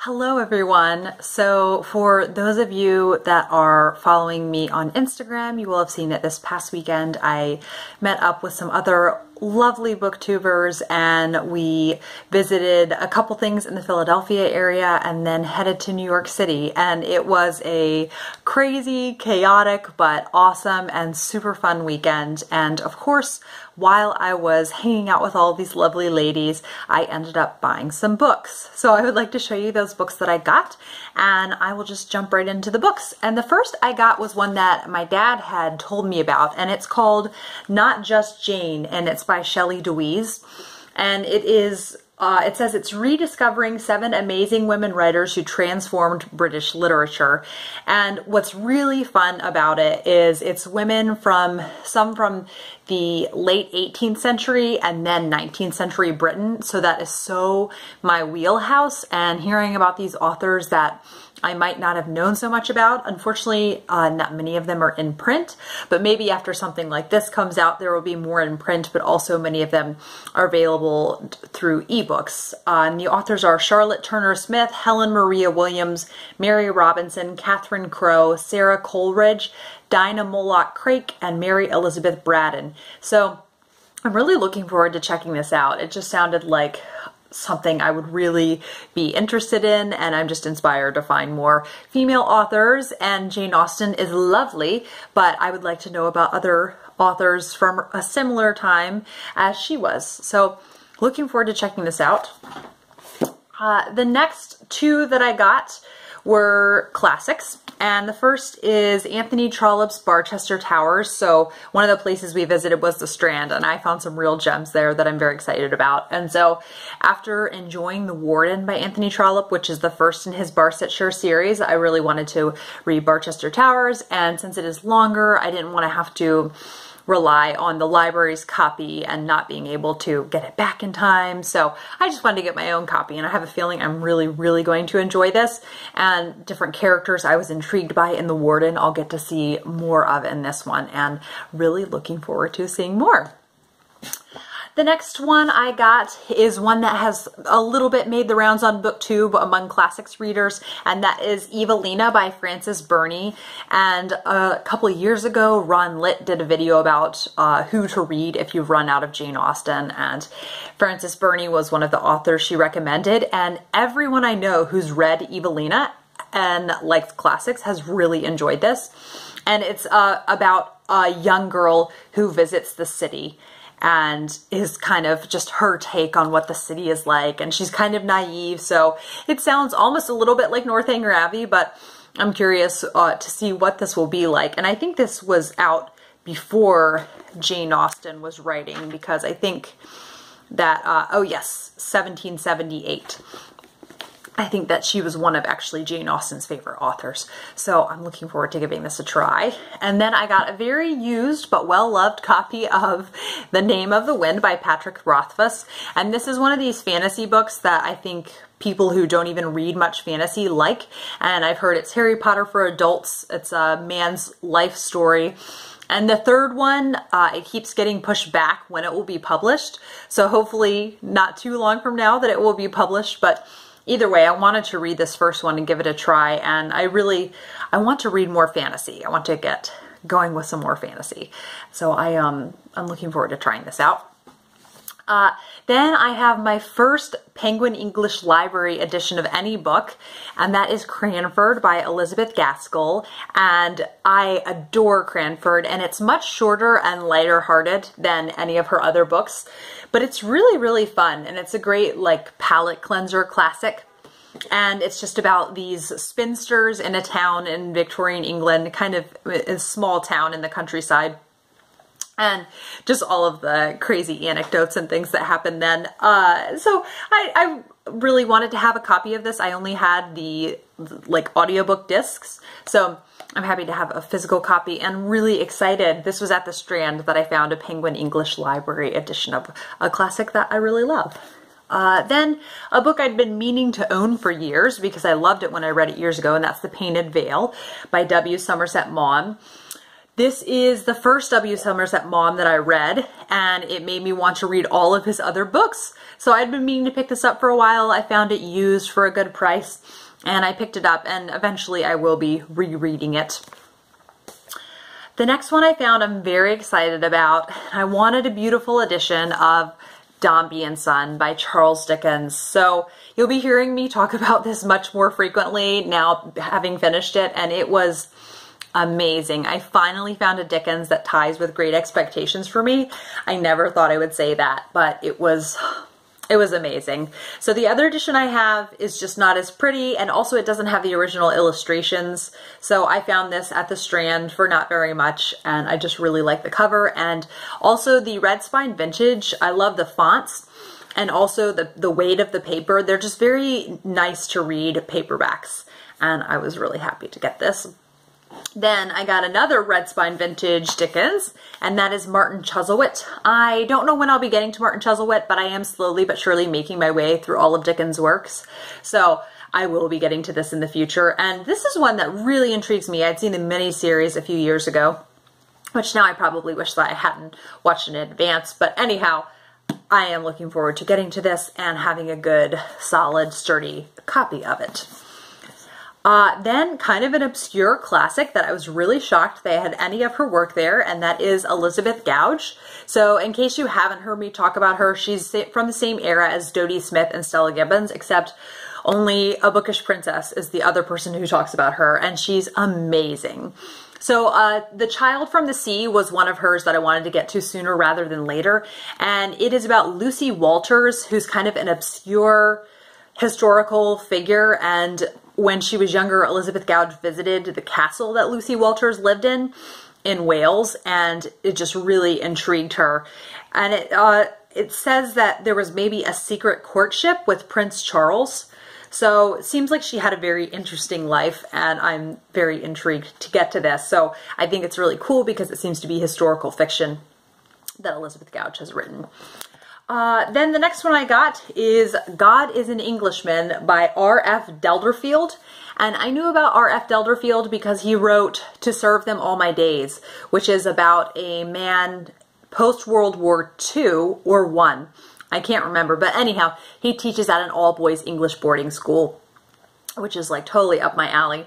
Hello everyone. So for those of you that are following me on Instagram, you will have seen that this past weekend I met up with some other lovely booktubers and we visited a couple things in the Philadelphia area and then headed to New York City, and it was a crazy, chaotic, but awesome and super fun weekend. And of course, while I was hanging out with all these lovely ladies, I ended up buying some books. So I would like to show you those books that I got, and I will just jump right into the books. And the first I got was one that my dad had told me about, and it's called Not Just Jane, and it's by Shelley DeWeese. And it is it says it's rediscovering 7 amazing women writers who transformed British literature. And what's really fun about it is it's women from the late 18th century and then 19th century Britain. So that is so my wheelhouse, and hearing about these authors that I might not have known so much about. Unfortunately, not many of them are in print, but maybe after something like this comes out, there will be more in print, but also many of them are available through ebooks. And the authors are Charlotte Turner Smith, Helen Maria Williams, Mary Robinson, Catherine Crowe, Sarah Coleridge, Dinah Moloch Craik, and Mary Elizabeth Braddon. So I'm really looking forward to checking this out. It just sounded like something I would really be interested in, and I'm just inspired to find more female authors. And Jane Austen is lovely, but I would like to know about other authors from a similar time as she was. So looking forward to checking this out. The next 2 that I got were classics, and the first is Anthony Trollope's Barchester Towers. So one of the places we visited was the Strand, and I found some real gems there that I'm very excited about. And so after enjoying The Warden by Anthony Trollope, which is the first in his Barsetshire series, I really wanted to read Barchester Towers, and since it is longer, I didn't want to have to rely on the library's copy and not being able to get it back in time. So I just wanted to get my own copy, and I have a feeling I'm really going to enjoy this. And different characters I was intrigued by in The Warden, I'll get to see more of in this one, and really looking forward to seeing more. The next one I got is one that has a little bit made the rounds on BookTube among classics readers, and that is Evelina by Frances Burney. And a couple of years ago, Ron Litt did a video about who to read if you've run out of Jane Austen, and Frances Burney was one of the authors she recommended, and everyone I know who's read Evelina and likes classics has really enjoyed this. And it's about a young girl who visits the city, and is kind of just her take on what the city is like, and she's kind of naive, so it sounds almost a little bit like Northanger Abbey, but I'm curious to see what this will be like. And I think this was out before Jane Austen was writing, because I think that, oh yes, 1778. I think that she was one of actually Jane Austen's favorite authors. So I'm looking forward to giving this a try. And then I got a very used but well-loved copy of The Name of the Wind by Patrick Rothfuss. And this is one of these fantasy books that I think people who don't even read much fantasy like. And I've heard it's Harry Potter for adults. It's a man's life story. And the third one, it keeps getting pushed back when it will be published. So hopefully not too long from now that it will be published. But either way, I wanted to read this first one and give it a try, and I want to read more fantasy. I want to get going with some more fantasy. So I'm looking forward to trying this out. Then I have my first Penguin English Library edition of any book, and that is Cranford by Elizabeth Gaskell. And I adore Cranford, and it's much shorter and lighter hearted than any of her other books, but it's really fun, and it's a great like palate cleanser classic. And it's just about these spinsters in a town in Victorian England, kind of a small town in the countryside, and just all of the crazy anecdotes and things that happen then. So I really wanted to have a copy of this. I only had the like audiobook discs, so I'm happy to have a physical copy, and really excited. This was at the Strand that I found a Penguin English Library edition of a classic that I really love. Then a book I'd been meaning to own for years because I loved it when I read it years ago, and that's The Painted Veil by W. Somerset Maugham. This is the first W. Somerset Maugham that I read, and it made me want to read all of his other books. So I'd been meaning to pick this up for a while. I found it used for a good price, and I picked it up, and eventually I will be rereading it. The next one I found I'm very excited about. I wanted a beautiful edition of Dombey and Son by Charles Dickens. So you'll be hearing me talk about this much more frequently now having finished it, and it was amazing. I finally found a Dickens that ties with Great Expectations for me. I never thought I would say that, but it was amazing. So the other edition I have is just not as pretty, and also it doesn't have the original illustrations. So I found this at the Strand for not very much, and I just really like the cover. And also the Red Spine Vintage, I love the fonts, and also the weight of the paper. They're just very nice to read paperbacks, and I was really happy to get this. Then I got another Red Spine Vintage Dickens, and that is Martin Chuzzlewit. I don't know when I'll be getting to Martin Chuzzlewit, but I am slowly but surely making my way through all of Dickens' works. So I will be getting to this in the future. And this is one that really intrigues me. I'd seen the miniseries a few years ago, which now I probably wish that I hadn't watched in advance. But anyhow, I am looking forward to getting to this and having a good, solid, sturdy copy of it. Then kind of an obscure classic that I was really shocked they had any of her work there, and that is Elizabeth Gouge. So in case you haven't heard me talk about her, she's from the same era as Dodie Smith and Stella Gibbons, except only A Bookish Princess is the other person who talks about her, and she's amazing. So The Child from the Sea was one of hers that I wanted to get to sooner rather than later, and it is about Lucy Walters, who's kind of an obscure historical figure, and when she was younger, Elizabeth Gouge visited the castle that Lucy Walters lived in Wales, and it just really intrigued her. And it says that there was maybe a secret courtship with Prince Charles. So it seems like she had a very interesting life, and I'm very intrigued to get to this. So I think it's really cool because it seems to be historical fiction that Elizabeth Gouge has written. Then the next one I got is God is an Englishman by R.F. Delderfield. And I knew about R.F. Delderfield because he wrote To Serve Them All My Days, which is about a man post-World War II or I. I can't remember. But anyhow, he teaches at an all-boys English boarding school, which is like totally up my alley.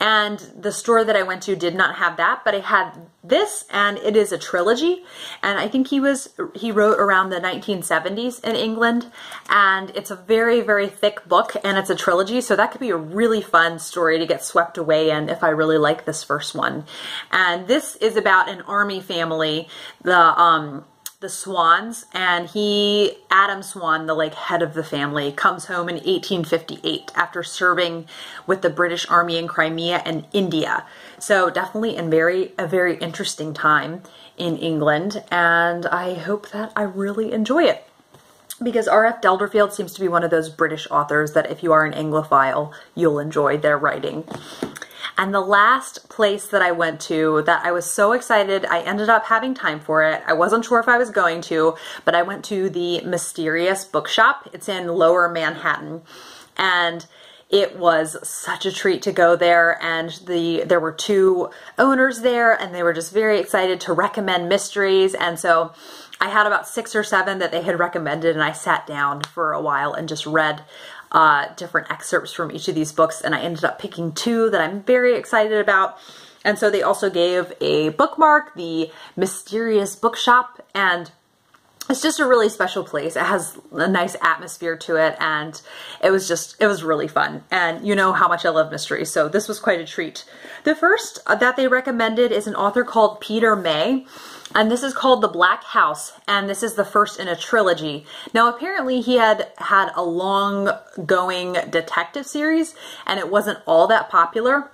And the store that I went to did not have that, but it had this, and it is a trilogy. And I think he wrote around the 1970s in England, and it's a very, very thick book, and it's a trilogy, so that could be a really fun story to get swept away in if I really like this first one. And this is about an army family, the Swans, and Adam Swan, the head of the family, comes home in 1858 after serving with the British Army in Crimea and India. So definitely a very interesting time in England, and I hope that I really enjoy it. Because R.F. Delderfield seems to be one of those British authors that if you are an Anglophile, you'll enjoy their writing. And the last place that I went to that I was so excited, I ended up having time for it. I wasn't sure if I was going to, but I went to the Mysterious Bookshop. It's in Lower Manhattan. And it was such a treat to go there, and there were two owners there, and they were just very excited to recommend mysteries. And so I had about 6 or 7 that they had recommended, and I sat down for a while and just read different excerpts from each of these books, and I ended up picking 2 that I'm very excited about. And so they also gave a bookmark, the Mysterious Bookshop, and it's just a really special place. It has a nice atmosphere to it, and it was really fun. And you know how much I love mysteries, so this was quite a treat. The first that they recommended is an author called Peter May, and this is called The Black House, and this is the first in a trilogy. Now apparently he had a long-going detective series, and it wasn't all that popular.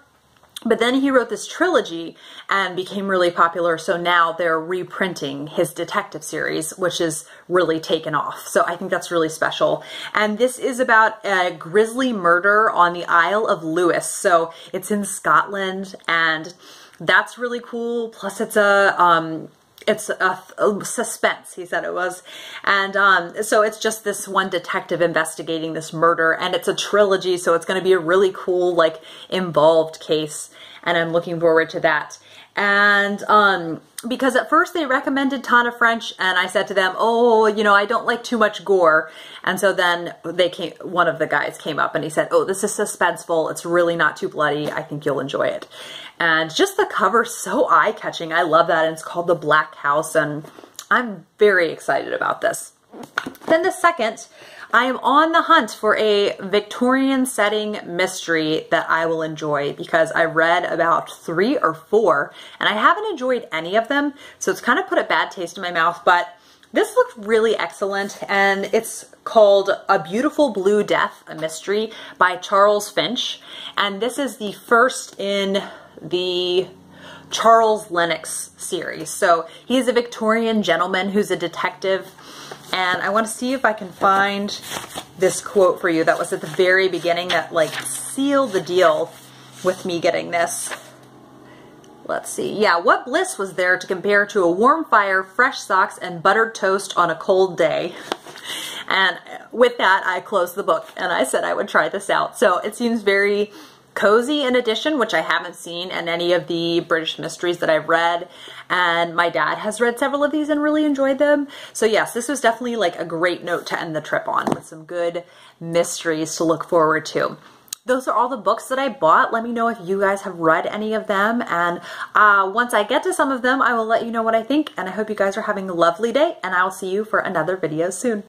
But then he wrote this trilogy and became really popular, so now they're reprinting his detective series, which is really taken off. So I think that's really special. And this is about a grisly murder on the Isle of Lewis. So it's in Scotland, and that's really cool. Plus it's a suspense, he said it was. And so it's just this one detective investigating this murder, and it's a trilogy, so it's going to be a really cool, involved case, and I'm looking forward to that. And because at first they recommended Tana French, and I said to them, oh, you know, I don't like too much gore. And so then one of the guys came up and he said, oh, this is suspenseful. It's really not too bloody. I think you'll enjoy it. And just the cover's so eye-catching. I love that. And it's called The Black House, and I'm very excited about this. Then the second, I am on the hunt for a Victorian setting mystery that I will enjoy, because I read about 3 or 4 and I haven't enjoyed any of them. So it's kind of put a bad taste in my mouth, but this looked really excellent, and it's called A Beautiful Blue Death, a mystery by Charles Finch. And this is the first in the Charles Lennox series. So he's a Victorian gentleman who's a detective. And I want to see if I can find this quote for you that was at the very beginning that like sealed the deal with me getting this. Let's see. Yeah, what bliss was there to compare to a warm fire, fresh socks, and buttered toast on a cold day? And with that, I closed the book and I said I would try this out. So it seems very cozy in addition, which I haven't seen in any of the British mysteries that I've read. And my dad has read several of these and really enjoyed them. So yes, this was definitely like a great note to end the trip on, with some good mysteries to look forward to. Those are all the books that I bought. Let me know if you guys have read any of them. And once I get to some of them, I will let you know what I think. And I hope you guys are having a lovely day, and I will see you for another video soon.